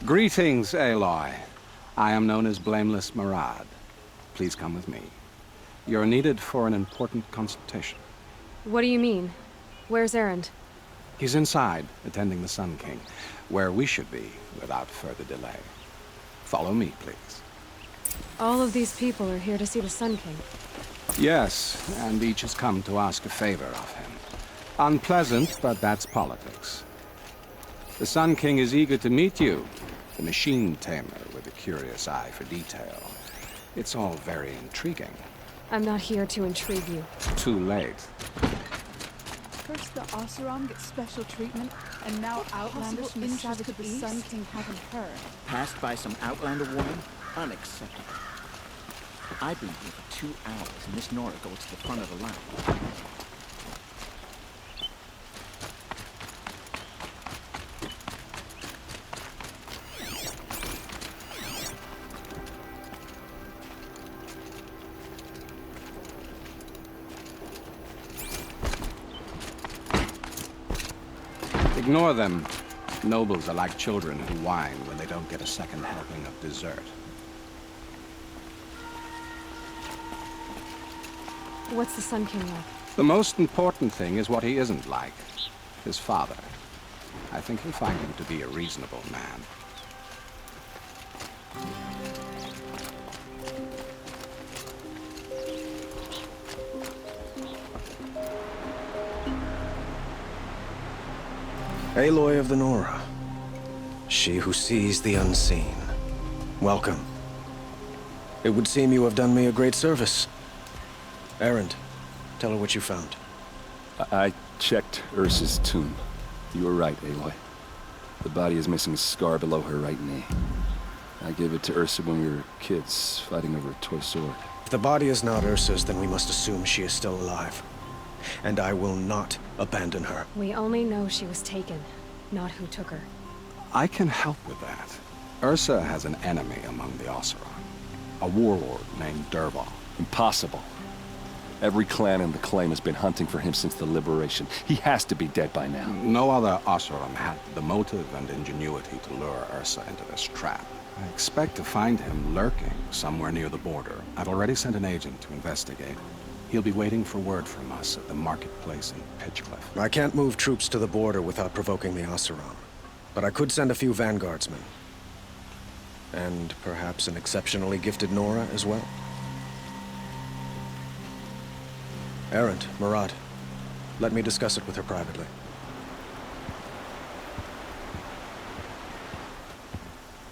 Greetings, Aloy. I am known as Blameless Marad. Please come with me. You're needed for an important consultation. What do you mean? Where's Erend? He's inside, attending the Sun King, where we should be without further delay. Follow me, please. All of these people are here to see the Sun King. Yes, and each has come to ask a favor of him. Unpleasant, but that's politics. The Sun King is eager to meet you, the machine tamer with a curious eye for detail. It's all very intriguing. I'm not here to intrigue you. Too late. First the Oseram gets special treatment, and now Outlanders from the Savage could the Sun King haven't heard. Passed by some Outlander woman? Unacceptable. I've been here for 2 hours, and this Nora goes to the front of the line. Ignore them. Nobles are like children who whine when they don't get a second helping of dessert. What's the Sun King like? The most important thing is what he isn't like. His father. I think you'll find him to be a reasonable man. Aloy of the Nora. She who sees the unseen. Welcome. It would seem you have done me a great service. Erend, tell her what you found. I checked Ursa's tomb. You were right, Aloy. The body is missing a scar below her right knee. I gave it to Ursa when we were kids, fighting over a toy sword. If the body is not Ursa's, then we must assume she is still alive. And I will not abandon her. We only know she was taken, not who took her. I can help with that. Ursa has an enemy among the Oseram. A warlord named Dervahl. Impossible. Every clan in the claim has been hunting for him since the liberation. He has to be dead by now. No other Oseram had the motive and ingenuity to lure Ursa into this trap. I expect to find him lurking somewhere near the border. I've already sent an agent to investigate. He'll be waiting for word from us at the marketplace in Pitchcliff. I can't move troops to the border without provoking the Oseram. But I could send a few vanguardsmen. And perhaps an exceptionally gifted Nora as well. Erend, Marad, let me discuss it with her privately.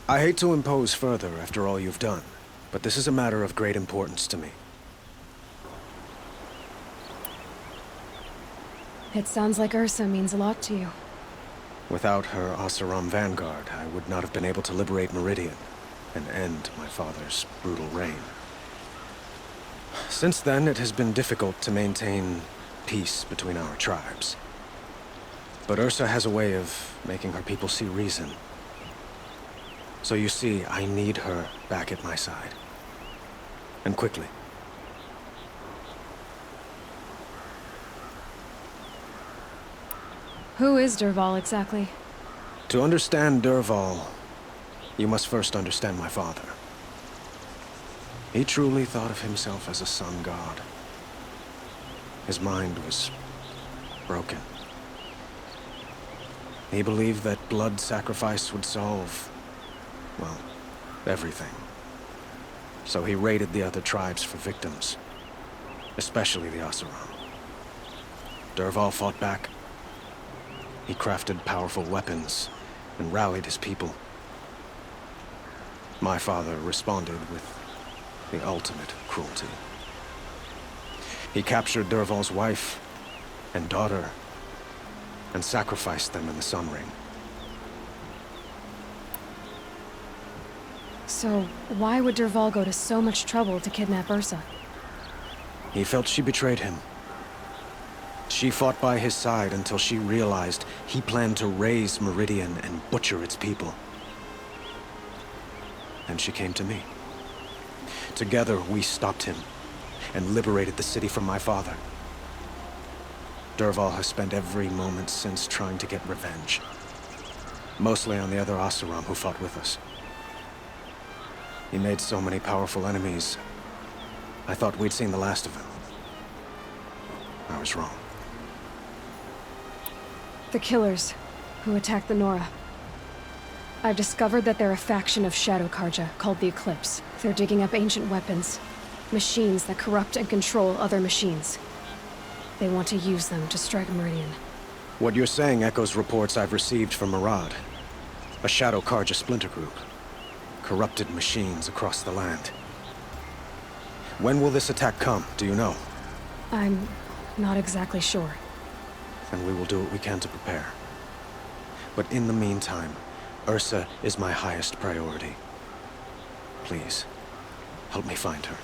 I hate to impose further after all you've done, but this is a matter of great importance to me. It sounds like Ursa means a lot to you. Without her Oseram vanguard, I would not have been able to liberate Meridian and end my father's brutal reign. Since then, it has been difficult to maintain peace between our tribes. But Ursa has a way of making her people see reason. So you see, I need her back at my side. And quickly. Who is Dervahl exactly? To understand Dervahl, you must first understand my father. He truly thought of himself as a sun god. His mind was broken. He believed that blood sacrifice would solve, well, everything. So he raided the other tribes for victims, especially the Oseram. Dervahl fought back. He crafted powerful weapons and rallied his people. My father responded with the ultimate cruelty. He captured Dervahl's wife and daughter and sacrificed them in the Sun Ring. So, why would Dervahl go to so much trouble to kidnap Ursa? He felt she betrayed him. She fought by his side until she realized he planned to raise Meridian and butcher its people. And she came to me. Together, we stopped him and liberated the city from my father. Dervahl has spent every moment since trying to get revenge. Mostly on the other Oseram who fought with us. He made so many powerful enemies. I thought we'd seen the last of him. I was wrong. The Killers, who attacked the Nora. I've discovered that they're a faction of Shadow Karja, called the Eclipse. They're digging up ancient weapons. Machines that corrupt and control other machines. They want to use them to strike Meridian. What you're saying echoes reports I've received from Murad. A Shadow Karja splinter group. Corrupted machines across the land. When will this attack come, do you know? I'm not exactly sure. And we will do what we can to prepare. But in the meantime, Ursa is my highest priority. Please, help me find her.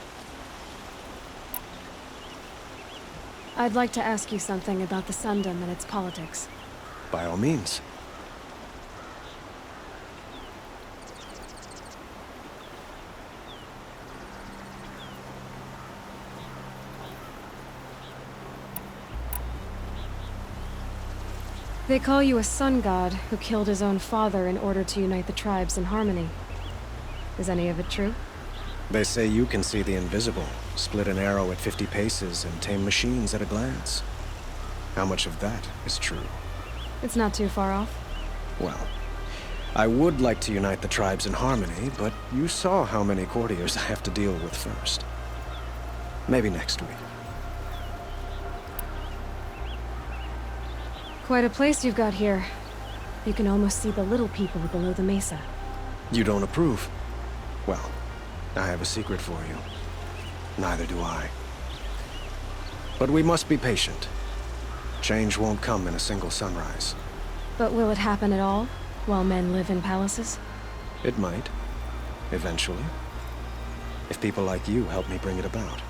I'd like to ask you something about the Sundom and its politics. By all means. They call you a sun god who killed his own father in order to unite the tribes in harmony. Is any of it true? They say you can see the invisible, split an arrow at 50 paces, and tame machines at a glance. How much of that is true? It's not too far off. Well, I would like to unite the tribes in harmony, but you saw how many courtiers I have to deal with first. Maybe next week. Quite a place you've got here. You can almost see the little people below the mesa. You don't approve? Well, I have a secret for you. Neither do I. But we must be patient. Change won't come in a single sunrise. But will it happen at all, while men live in palaces? It might. Eventually. If people like you help me bring it about.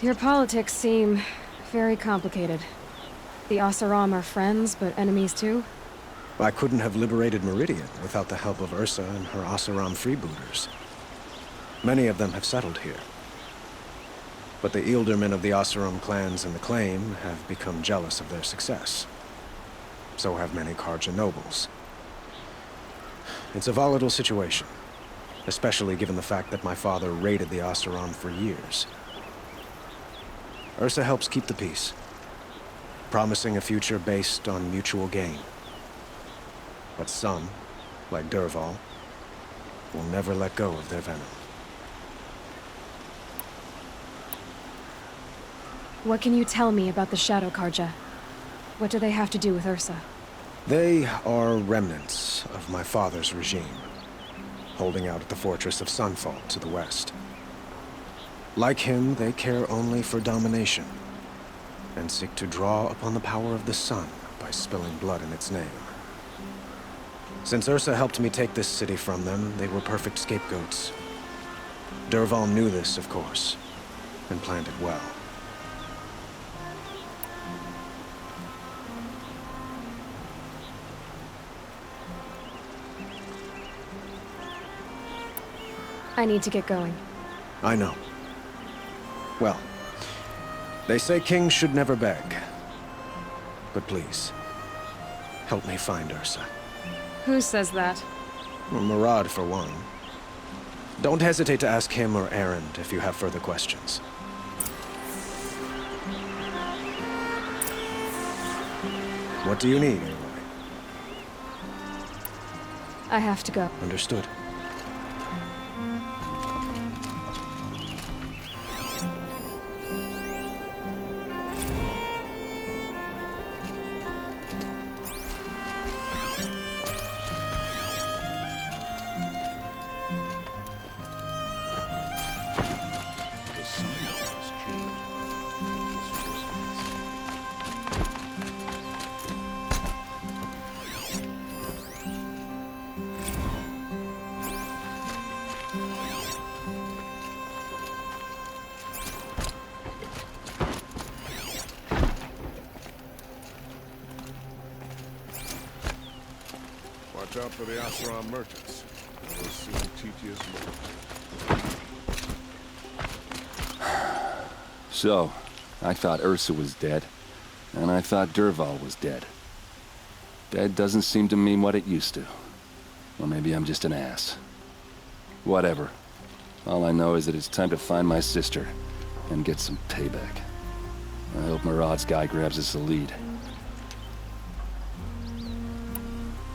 Your politics seem very complicated. The Oseram are friends, but enemies too? I couldn't have liberated Meridian without the help of Ursa and her Oseram freebooters. Many of them have settled here. But the Ealdormen of the Oseram clans in the Claim have become jealous of their success. So have many Karja nobles. It's a volatile situation, especially given the fact that my father raided the Oseram for years. Ursa helps keep the peace, promising a future based on mutual gain. But some, like Dervahl, will never let go of their venom. What can you tell me about the Shadow Karja? What do they have to do with Ursa? They are remnants of my father's regime, holding out at the fortress of Sunfall to the west. Like him, they care only for domination, and seek to draw upon the power of the sun by spilling blood in its name. Since Ursa helped me take this city from them, they were perfect scapegoats. Dervahl knew this, of course, and planned it well. I need to get going. I know. Well, they say kings should never beg. But please, help me find Ursa. Who says that? Well, Murad, for one. Don't hesitate to ask him or Erend if you have further questions. What do you need, Aloy? I have to go. Understood. Watch out for the Oseram merchants. They will soon teach you as well. So, I thought Ursa was dead, and I thought Dervahl was dead. Dead doesn't seem to mean what it used to. Or maybe I'm just an ass. Whatever. All I know is that it's time to find my sister and get some payback. I hope Murad's guy grabs us a lead.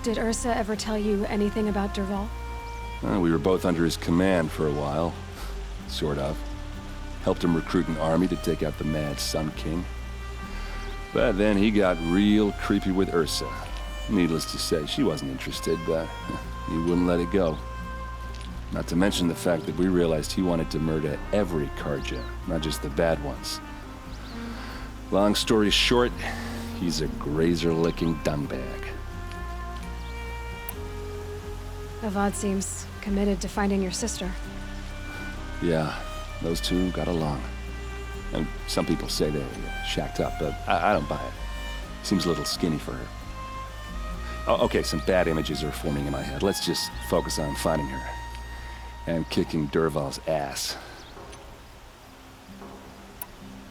Did Ursa ever tell you anything about Dervahl? We were both under his command for a while. Sort of. Helped him recruit an army to take out the Mad Sun King. But then he got real creepy with Ursa. Needless to say, she wasn't interested, but he wouldn't let it go. Not to mention the fact that we realized he wanted to murder every Carja, not just the bad ones. Long story short, he's a grazer-licking dungbag. Avad seems committed to finding your sister. Yeah, those two got along. And some people say they shacked up, but I don't buy it. Seems a little skinny for her. Oh, okay, some bad images are forming in my head. Let's just focus on finding her. And kicking Dervahl's ass.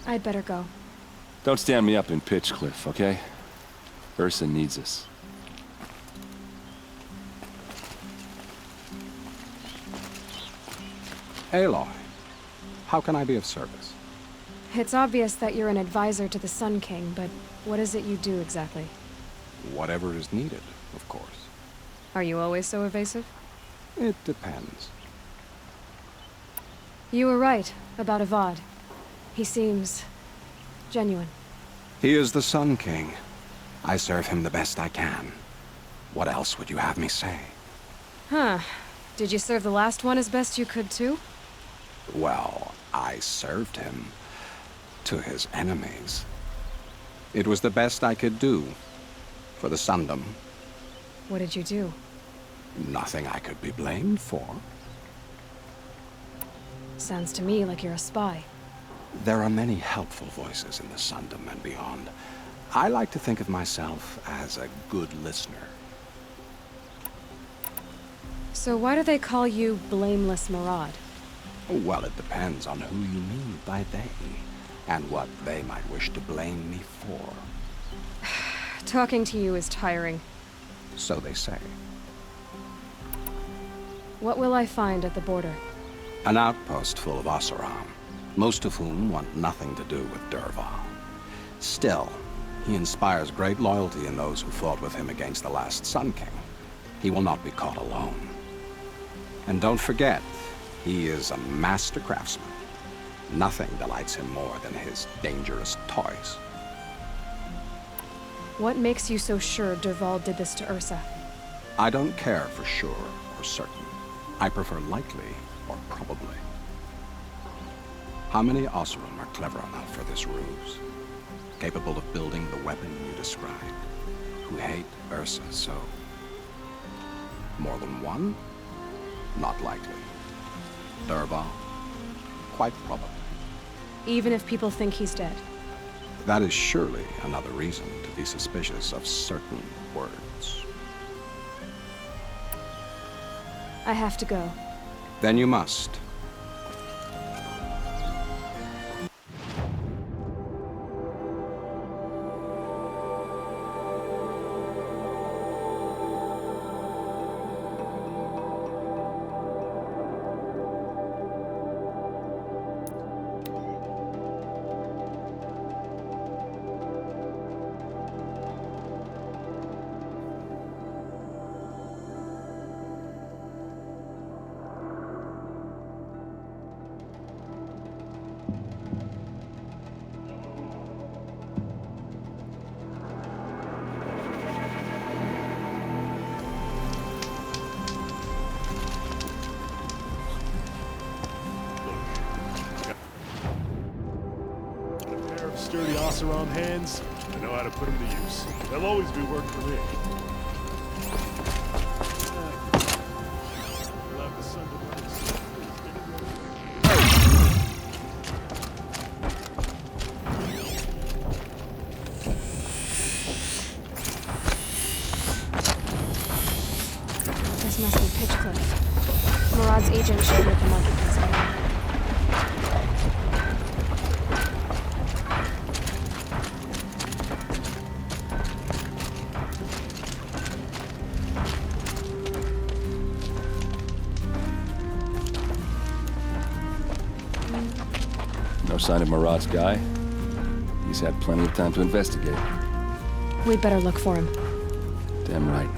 I'd better go. Don't stand me up in Pitchcliff, okay? Ursa needs us. Aloy, how can I be of service? It's obvious that you're an advisor to the Sun King, but what is it you do exactly? Whatever is needed, of course. Are you always so evasive? It depends. You were right about Avad. He seems genuine. He is the Sun King. I serve him the best I can. What else would you have me say? Huh. Did you serve the last one as best you could, too? Well, I served him to his enemies. It was the best I could do for the Sundom. What did you do? Nothing I could be blamed for. Sounds to me like you're a spy. There are many helpful voices in the Sundom and beyond. I like to think of myself as a good listener. So why do they call you Blameless Murad? Well, it depends on who you mean by they, and what they might wish to blame me for. Talking to you is tiring. So they say. What will I find at the border? An outpost full of Oseram, most of whom want nothing to do with Dervahl. Still, he inspires great loyalty in those who fought with him against the last Sun King. He will not be caught alone. And don't forget, he is a master craftsman. Nothing delights him more than his dangerous toys. What makes you so sure Dervahl did this to Ursa? I don't care for sure or certain. I prefer likely or probably. How many Oseram are clever enough for this ruse? Capable of building the weapon you described? Who hate Ursa so? More than one? Not likely. Dervahl? Quite probable. Even if people think he's dead? That is surely another reason to be suspicious of certain words. I have to go. Then you must. Sturdy Oseram hands, I know how to put them to use. They'll always do work for me. We'll have the sun to This must be Pitchcliff. Murad's agent should be at the marketplace by now. No sign of Marat's guy? He's had plenty of time to investigate. We'd better look for him. Damn right.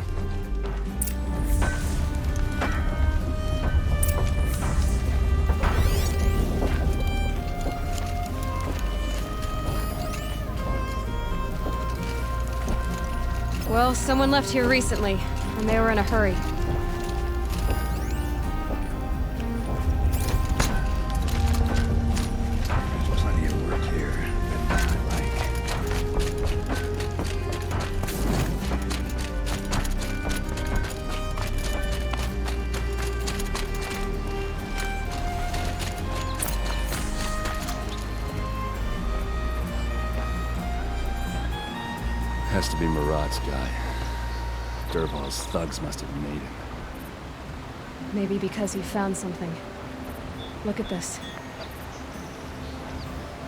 Well, someone left here recently, and they were in a hurry. Plenty of work here that I like. Has to be Marat's guy. Dervahl's thugs must have made him. Maybe because he found something. Look at this.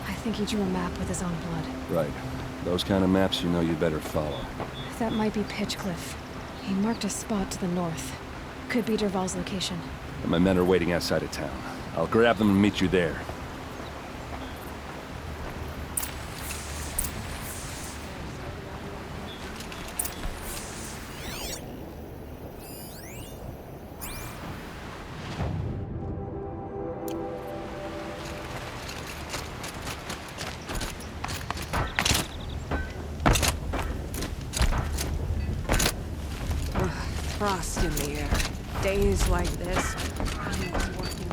I think he drew a map with his own blood. Right. Those kind of maps you know you better follow. That might be Pitchcliff. He marked a spot to the north. Could be Dervahl's location. And my men are waiting outside of town. I'll grab them and meet you there. Frost in the air. Days like this. I'm working.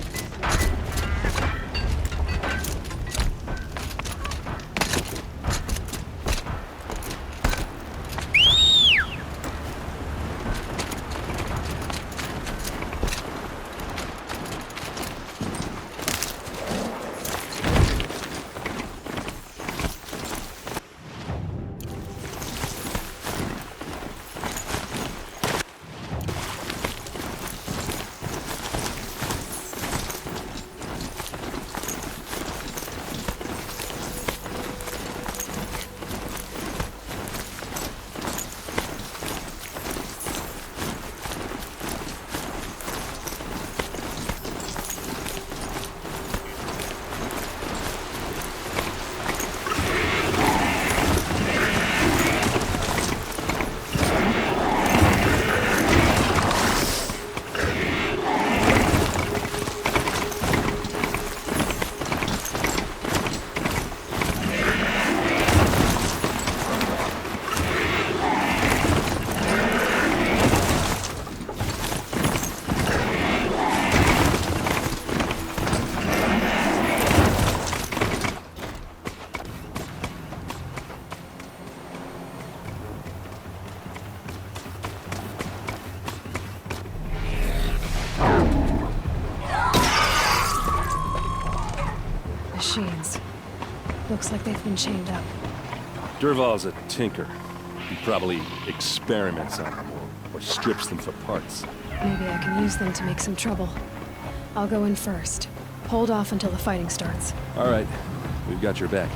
Machines. Looks like they've been chained up. Dervahl's a tinker. He probably experiments on them or strips them for parts. Maybe I can use them to make some trouble. I'll go in first. Hold off until the fighting starts. All right, we've got your back.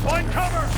Find cover!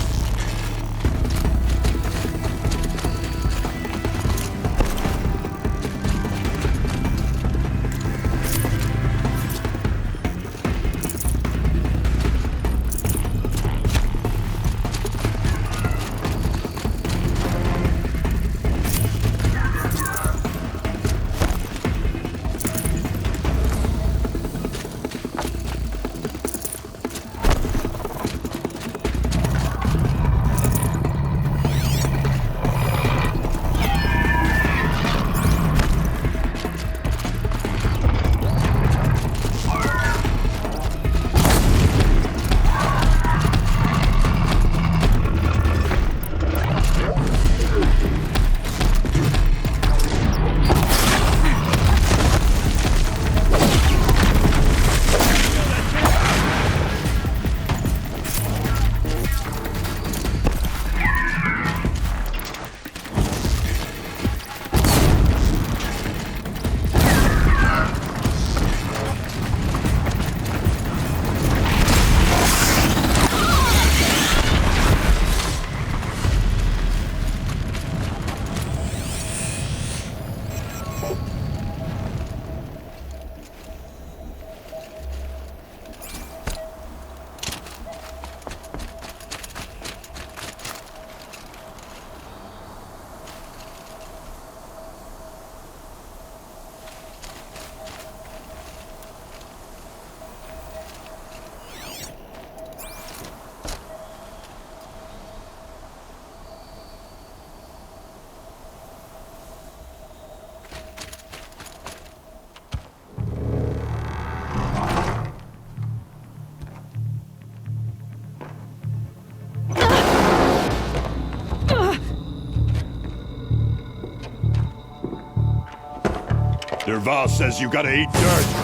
Dervahl says you gotta eat dirt.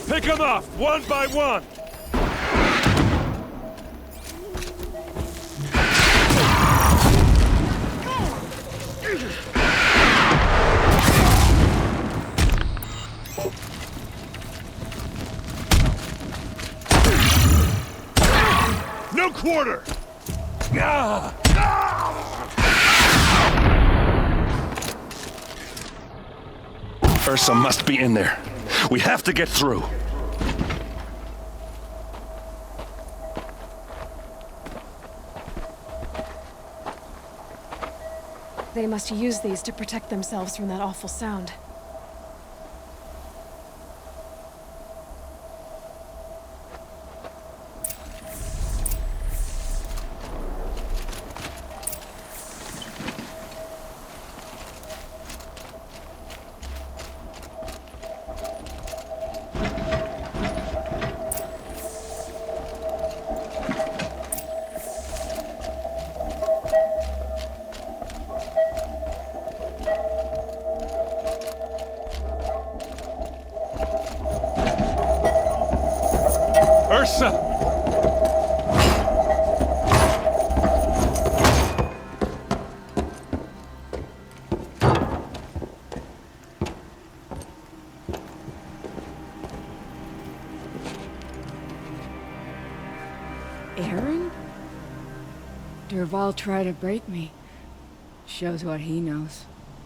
Pick them off, one by one! No quarter! Ursa must be in there. We have to get through. They must use these to protect themselves from that awful sound. Ursa! Aaron? Dervahl tried to break me. Shows what he knows.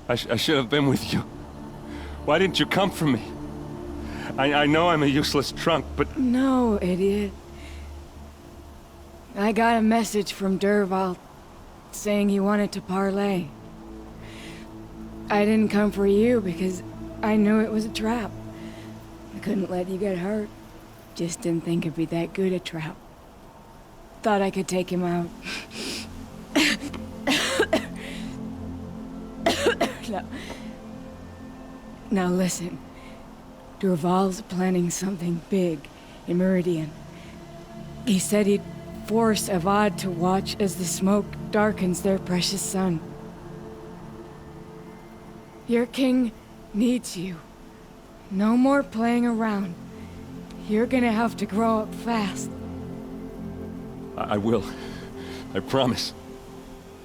I should have been with you. Why didn't you come for me? I know I'm a useless trunk, but... No, idiot. I got a message from Dervahl saying he wanted to parlay. I didn't come for you because I knew it was a trap. I couldn't let you get hurt. Just didn't think it'd be that good a trap. Thought I could take him out. Now listen. Dervahl's planning something big in Meridian. He said he'd force Avad to watch as the smoke darkens their precious sun. Your king needs you. No more playing around. You're gonna have to grow up fast. I will. I promise.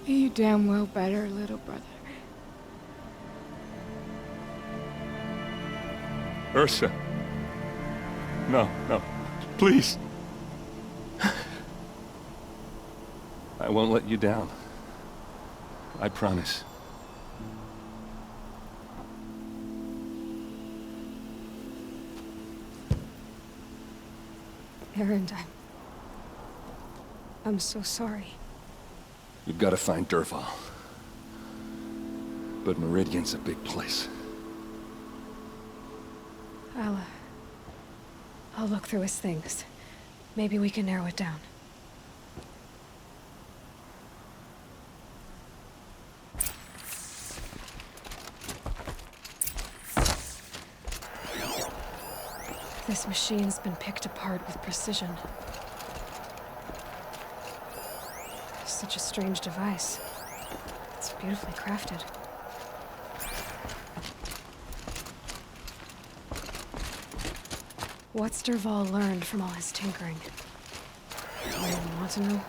You damn well better, little brother. Ursa. No, no. Please. I won't let you down. I promise. Erend, I'm so sorry. You've got to find Dervahl. But Meridian's a big place. I'll look through his things. Maybe we can narrow it down. This machine's been picked apart with precision. Such a strange device. It's beautifully crafted. What's Dervahl learned from all his tinkering? Do I even want to know?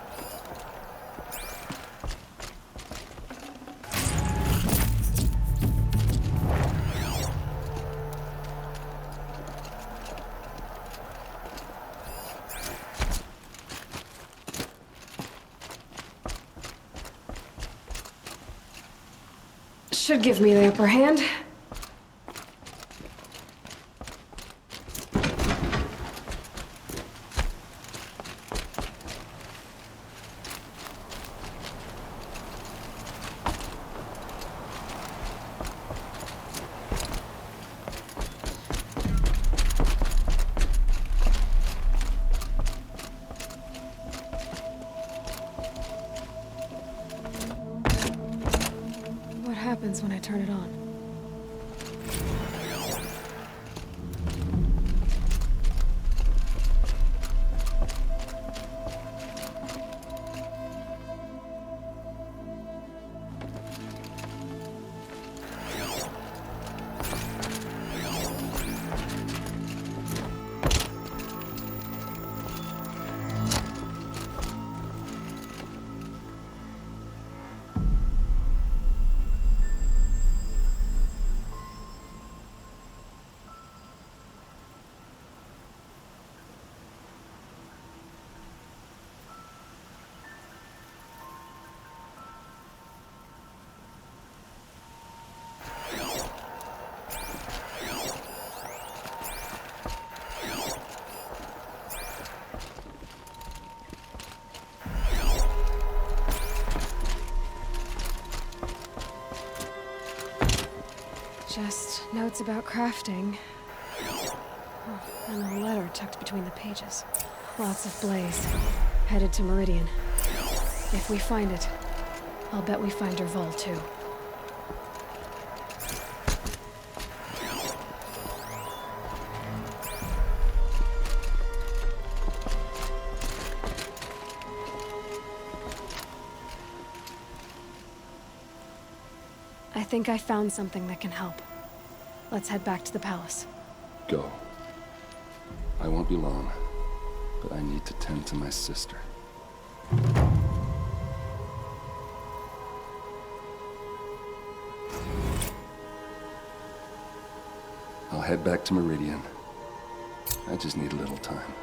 Should give me the upper hand. What happens when I turn it on? Just notes about crafting. Oh, and a letter tucked between the pages. Lots of blaze. Headed to Meridian. If we find it, I'll bet we find Dervahl too. I think I found something that can help. Let's head back to the palace. Go. I won't be long, but I need to tend to my sister. I'll head back to Meridian. I just need a little time.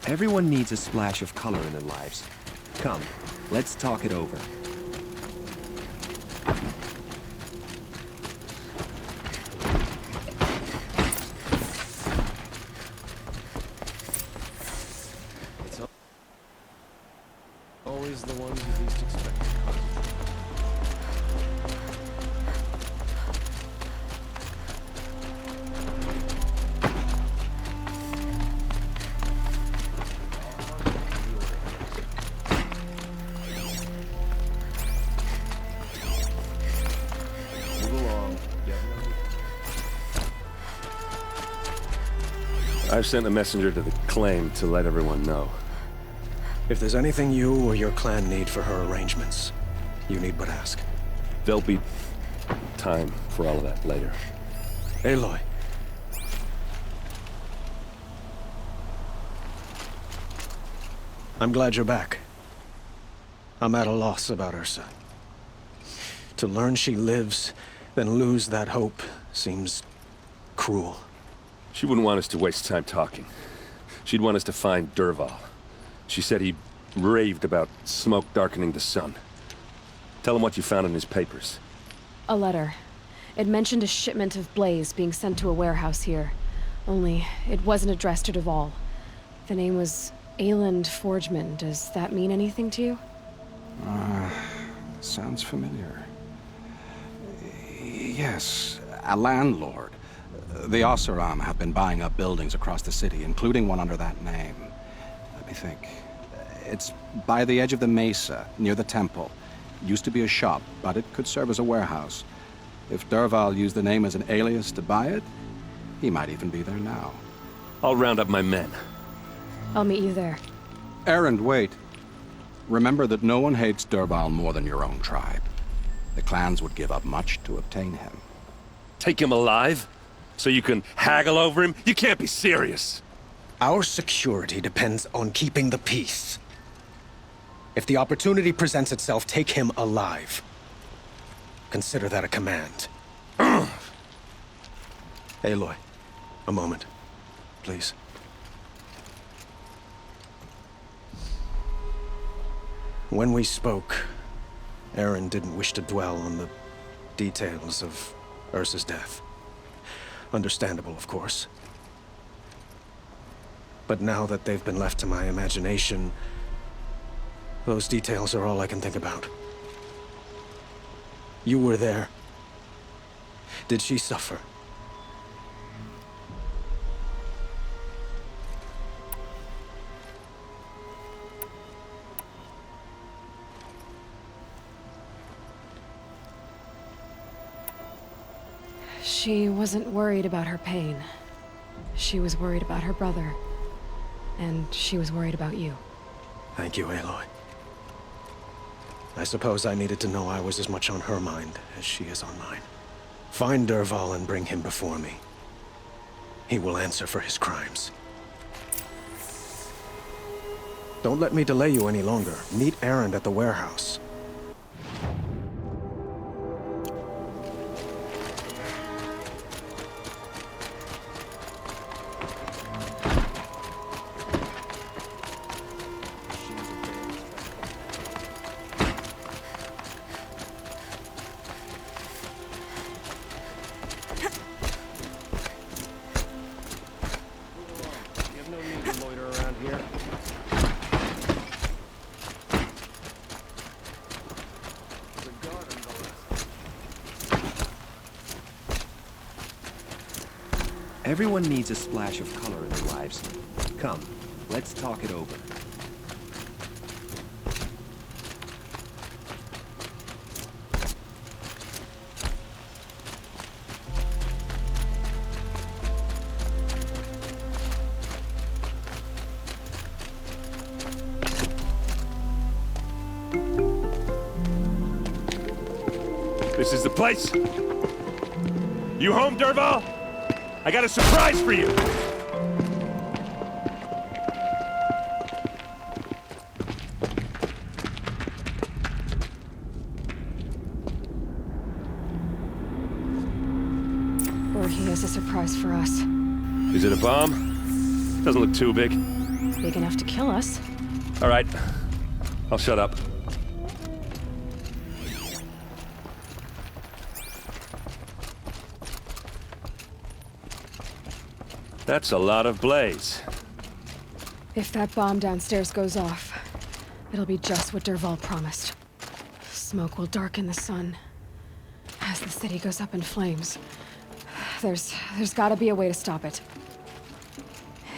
Everyone needs a splash of color in their lives. Come, let's talk it over. It's always the ones you least expect to cause I've sent a messenger to the claim to let everyone know. If there's anything you or your clan need for her arrangements, you need but ask. There'll be time for all of that later. Aloy. I'm glad you're back. I'm at a loss about Ursa. To learn she lives, then lose that hope, seems cruel. She wouldn't want us to waste time talking. She'd want us to find Dervahl. She said he raved about smoke darkening the sun. Tell him what you found in his papers. A letter. It mentioned a shipment of blaze being sent to a warehouse here. Only, it wasn't addressed to Dervahl. The name was Ayland Forgeman. Does that mean anything to you? Sounds familiar. Yes, a landlord. The Oseram have been buying up buildings across the city, including one under that name. Let me think. It's by the edge of the mesa, near the temple. Used to be a shop, but it could serve as a warehouse. If Dervahl used the name as an alias to buy it, he might even be there now. I'll round up my men. I'll meet you there. Erend, wait. Remember that no one hates Dervahl more than your own tribe. The clans would give up much to obtain him. Take him alive? So you can haggle over him? You can't be serious. Our security depends on keeping the peace. If the opportunity presents itself, take him alive. Consider that a command. Aloy, a moment, please. When we spoke, Erend didn't wish to dwell on the details of Ursa's death. Understandable, of course. But now that they've been left to my imagination, those details are all I can think about. You were there. Did she suffer? She wasn't worried about her pain. She was worried about her brother. And she was worried about you. Thank you, Aloy. I suppose I needed to know I was as much on her mind as she is on mine. Find Dervahl and bring him before me. He will answer for his crimes. Don't let me delay you any longer. Meet Erend at the warehouse. Everyone needs a splash of color in their lives. Come, let's talk it over. This is the place. You home, Dervahl? I got a surprise for you! Or he has a surprise for us. Is it a bomb? Doesn't look too big. Big enough to kill us. All right. I'll shut up. That's a lot of blaze. If that bomb downstairs goes off, it'll be just what Dervahl promised. Smoke will darken the sun as the city goes up in flames. There's gotta be a way to stop it.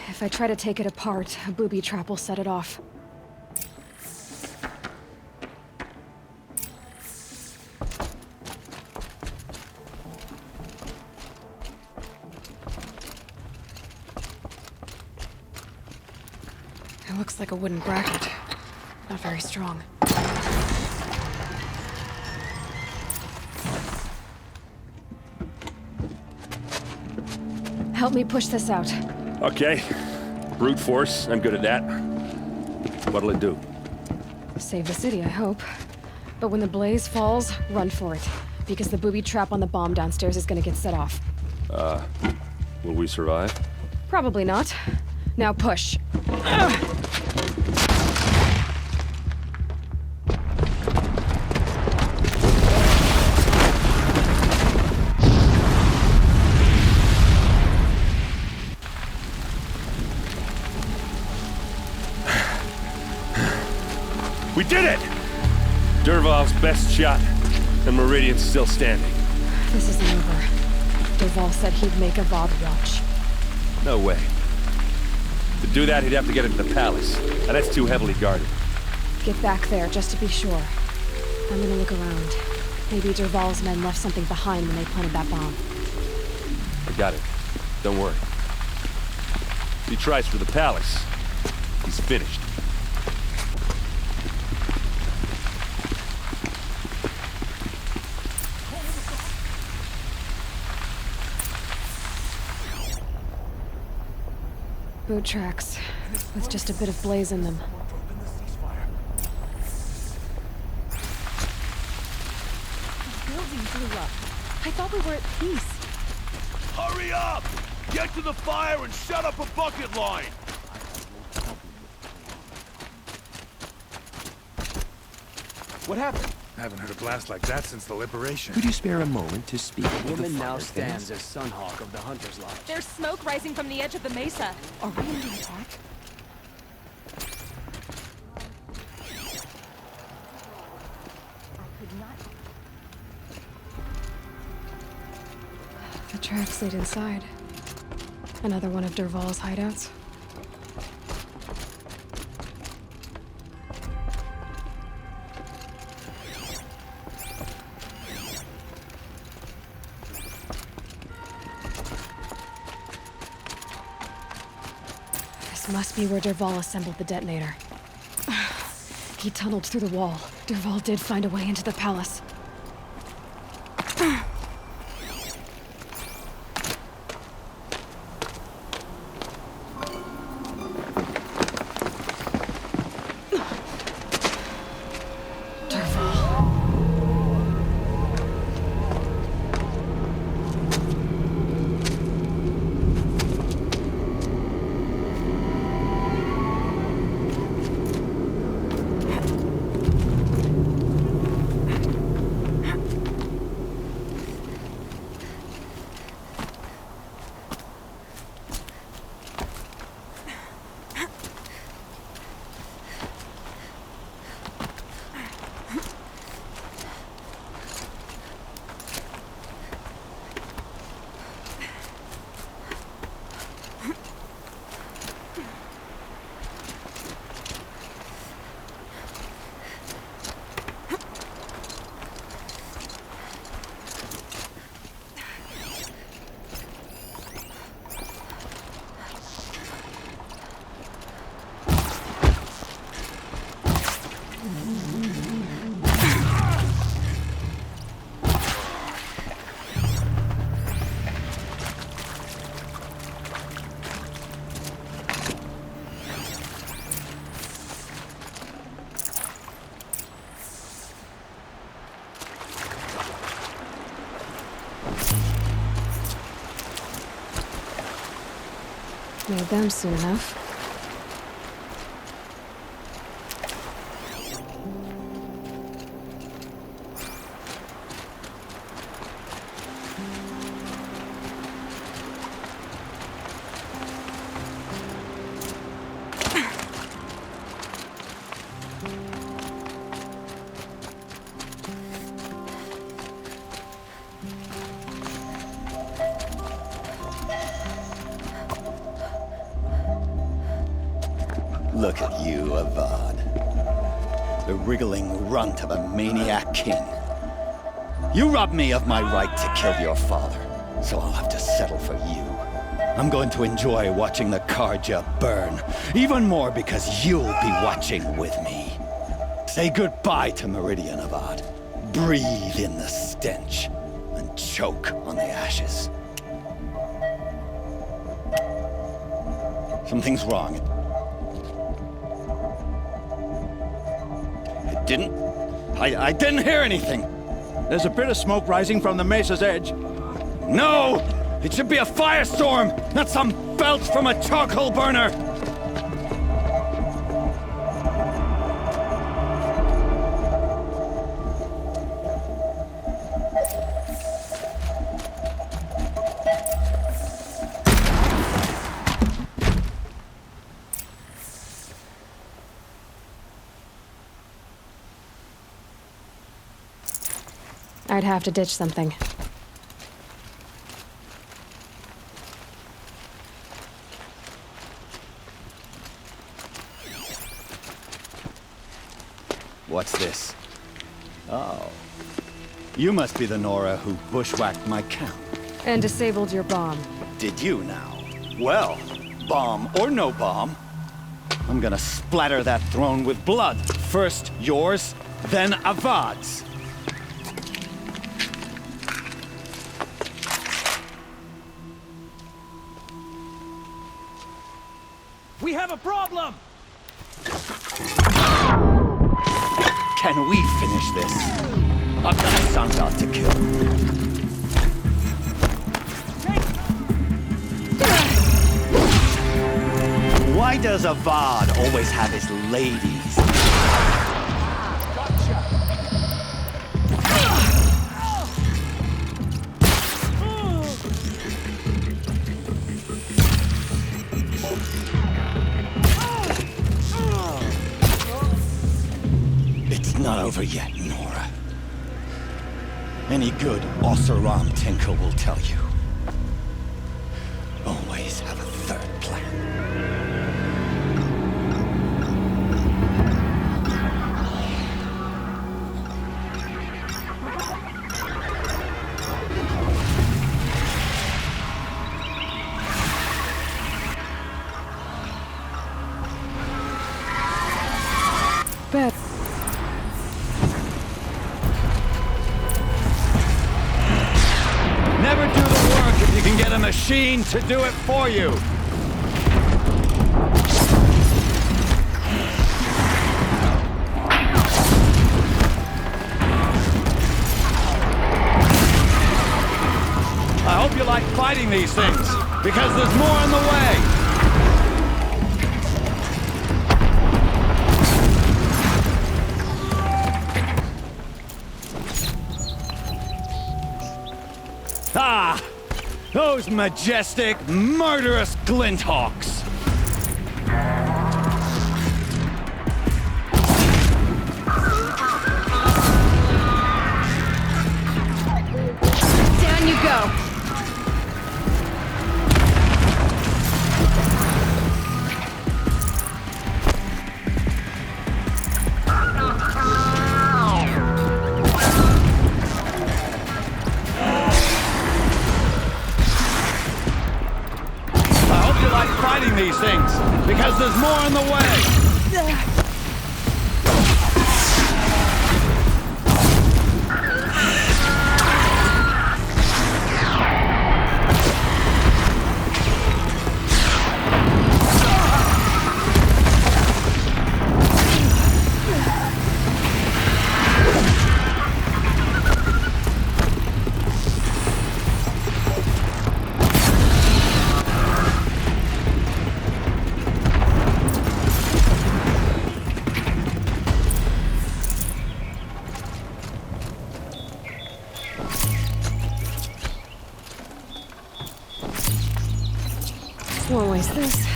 If I try to take it apart, a booby trap will set it off. It looks like a wooden bracket. Not very strong. Help me push this out. Okay. Brute force, I'm good at that. What'll it do? Save the city, I hope. But when the blaze falls, run for it. Because the booby trap on the bomb downstairs is gonna get set off. Will we survive? Probably not. Now push. We did it! Dervahl's best shot, and Meridian's still standing. This isn't over. Dervahl said he'd make a Vob watch. No way. To do that, he'd have to get into the palace, and that's too heavily guarded. Get back there, just to be sure. I'm gonna look around. Maybe Dervahl's men left something behind when they planted that bomb. I got it. Don't worry. If he tries for the palace, he's finished. Boot tracks, with just a bit of blaze in them. The building blew up. I thought we were at peace. Hurry up! Get to the fire and set up a bucket line! What happened? I haven't heard a blast like that since the liberation. Could you spare a moment to speak with the Woman now Fire stands Things? as Sunhawk of the Hunter's Lodge. There's smoke rising from the edge of the mesa. Are we under attack? The tracks lead inside. Another one of Dervahl's hideouts. This must be where Dervahl assembled the detonator. He tunneled through the wall. Dervahl did find a way into the palace. Made them soon enough. Look at you, Avad. The wriggling runt of a maniac king. You robbed me of my right to kill your father, so I'll have to settle for you. I'm going to enjoy watching the Carja burn, even more because you'll be watching with me. Say goodbye to Meridian, Avad. Breathe in the stench, and choke on the ashes. Something's wrong. I didn't hear anything. There's a bit of smoke rising from the mesa's edge. No! It should be a firestorm, not some belch from a charcoal burner! I'd have to ditch something. What's this? Oh. You must be the Nora who bushwhacked my camp. And disabled your bomb. Did you now? Well, bomb or no bomb, I'm gonna splatter that throne with blood. First yours, then Avad's. We have a problem! Can we finish this? I've got a son out to kill. Why does Avad always have his ladies? It's not over yet, Nora. Any good Oseram tinker will tell you. Always have a third plan. Beth. Never do the work if you can get a machine to do it for you. I hope you like fighting these things, because there's more on the way. Ah! Those majestic, murderous glinthawks! Down you go! Fighting these things, because there's more on the way! Won't waste this.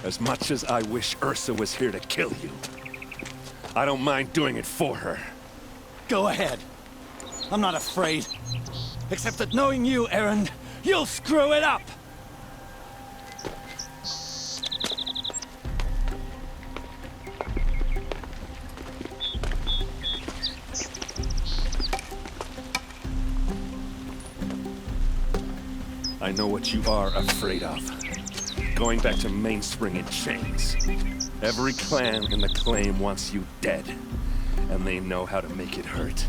As much as I wish Ursa was here to kill you, I don't mind doing it for her. Go ahead. I'm not afraid. Except that knowing you, Erend, you'll screw it up! I know what you are afraid of. Going back to Mainspring in chains. Every clan in the Claim wants you dead. And they know how to make it hurt.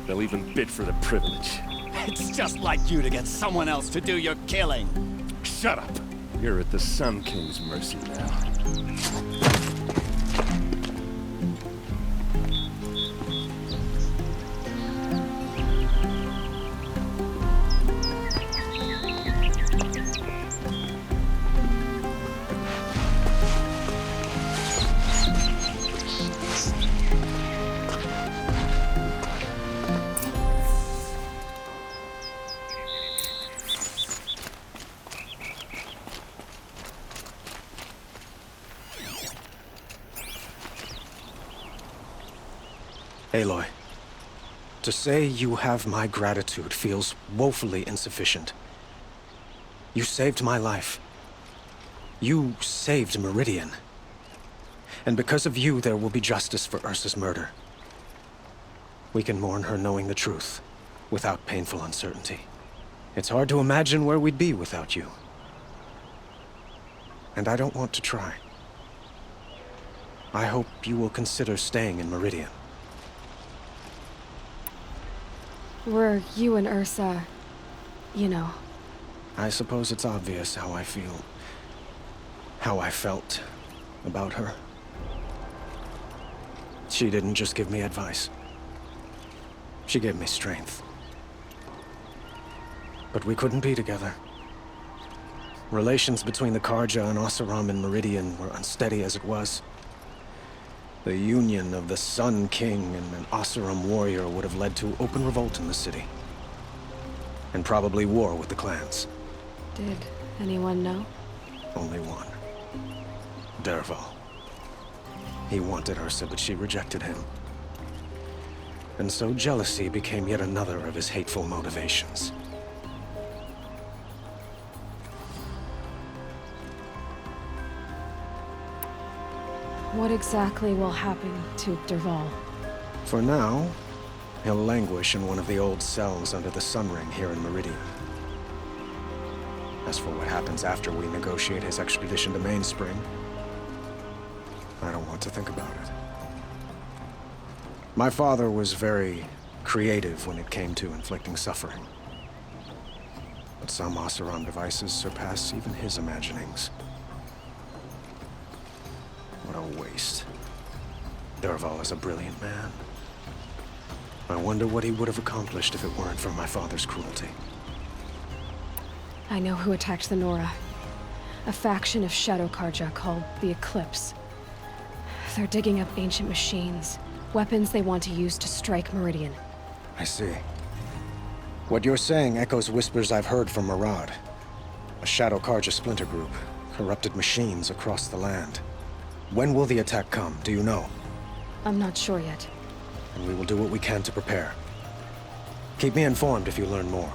They'll even bid for the privilege. It's just like you to get someone else to do your killing. Shut up! You're at the Sun King's mercy now. Aloy, to say you have my gratitude feels woefully insufficient. You saved my life. You saved Meridian. And because of you, there will be justice for Ursa's murder. We can mourn her knowing the truth, without painful uncertainty. It's hard to imagine where we'd be without you. And I don't want to try. I hope you will consider staying in Meridian. Were you and Ursa, you know? I suppose it's obvious how I feel. How I felt about her. She didn't just give me advice. She gave me strength. But we couldn't be together. Relations between the Carja and Oseram in Meridian were unsteady as it was. The union of the Sun King and an Oseram warrior would have led to open revolt in the city. And probably war with the clans. Did anyone know? Only one. Dervahl. He wanted Ursa, but she rejected him. And so jealousy became yet another of his hateful motivations. What exactly will happen to Dervahl? For now, he'll languish in one of the old cells under the Sun Ring here in Meridian. As for what happens after we negotiate his extradition to Mainspring, I don't want to think about it. My father was very creative when it came to inflicting suffering. But some Oseram devices surpass even his imaginings. What a waste. Dervahl is a brilliant man. I wonder what he would have accomplished if it weren't for my father's cruelty. I know who attacked the Nora. A faction of Shadow Carja called the Eclipse. They're digging up ancient machines, weapons they want to use to strike Meridian. I see. What you're saying echoes whispers I've heard from Murad. A Shadow Carja splinter group, corrupted machines across the land. When will the attack come, do you know? I'm not sure yet. And we will do what we can to prepare. Keep me informed if you learn more.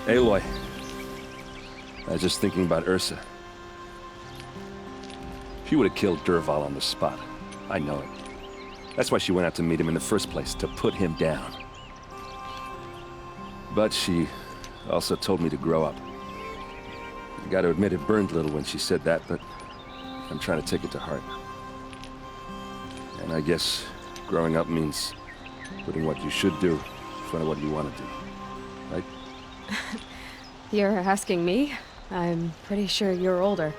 Aloy. I was just thinking about Ursa. She would have killed Dervahl on the spot. I know it. That's why she went out to meet him in the first place, to put him down. But she also told me to grow up. I gotta admit it burned a little when she said that, but I'm trying to take it to heart. And I guess growing up means putting what you should do in front of what you want to do. Right? You're asking me? I'm pretty sure you're older.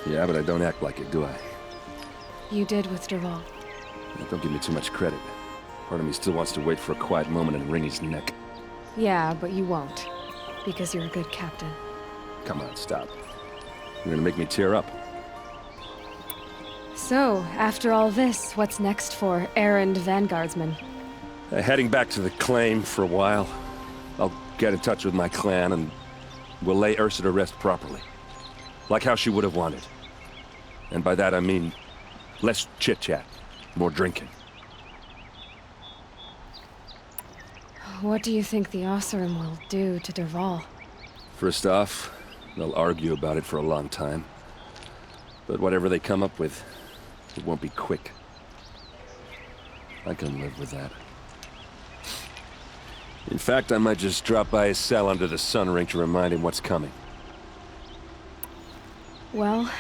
Yeah, but I don't act like it, do I? You did with Dervahl. Don't give me too much credit. Part of me still wants to wait for a quiet moment and wring his neck. Yeah, but you won't. Because you're a good captain. Come on, stop. You're gonna make me tear up. So, after all this, what's next for errand vanguardsman? Heading back to the claim for a while. I'll get in touch with my clan and we'll lay Ursa to rest properly. Like how she would have wanted. And by that I mean less chit-chat, more drinking. What do you think the Oseram will do to Dervahl? First off, they'll argue about it for a long time. But whatever they come up with, it won't be quick. I can live with that. In fact, I might just drop by his cell under the sun ring to remind him what's coming. Well...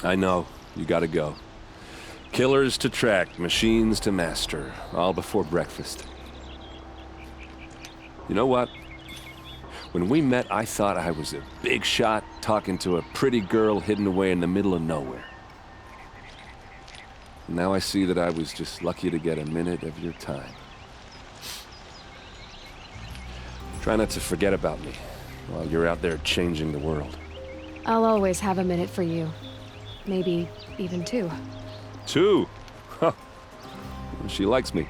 I know, you gotta go. Killers to track, machines to master, all before breakfast. You know what? When we met, I thought I was a big shot talking to a pretty girl hidden away in the middle of nowhere. Now I see that I was just lucky to get a minute of your time. Try not to forget about me while you're out there changing the world. I'll always have a minute for you. Maybe even two. Two? Huh. She likes me.